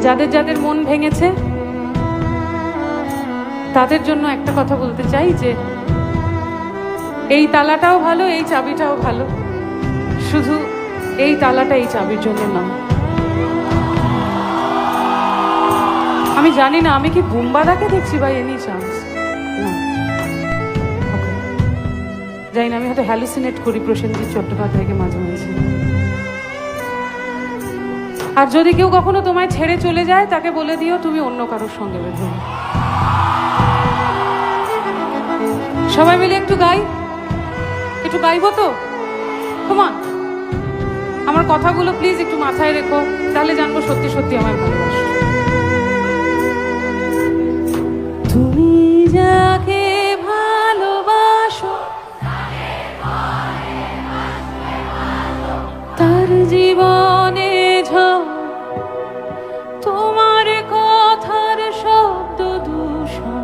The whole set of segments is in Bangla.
যাদের যাদের মন ভেঙেছে তাদের জন্য একটা কথা বলতে চাই যে এই তালাটাও ভালো, এই চাবিটাও ভালো, শুধু এই তালাটা এই চাবির জন্য না। আমি জানি না আমি কি বুম্বাদাকে দেখছি বাই এনি চান্স, জানি না, আমি হয়তো হ্যালুসিনেট করি প্রসেনজিৎ চট্টোপাধ্যায়কে মাঝে মাঝে। আর যদি কেউ কখনো তোমায় ছেড়ে চলে যায় তাকে বলে দিও তুমি অন্য কারোর সঙ্গে বেঁধো। সবাই মিলে একটু গাই, একটু গাইবো তো? কমান, আমার কথাগুলো প্লিজ একটু মাথায় রেখো, তাহলে জানবো সত্যি সত্যি আমার ভালোবাসো। তুমি যাকে ভালোবাসো তার জীবনে ঝড়, তোমার কথার শব্দ দূষণ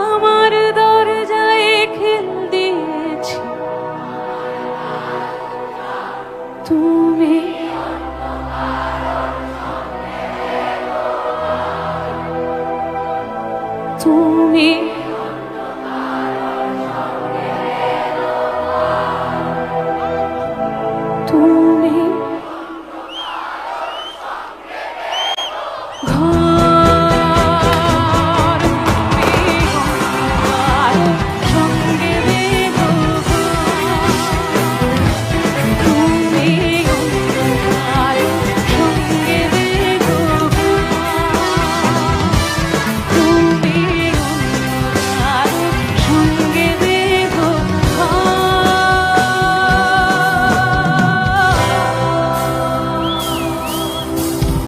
আমার দরজায় খিল দিয়েছি। তুমি তুমি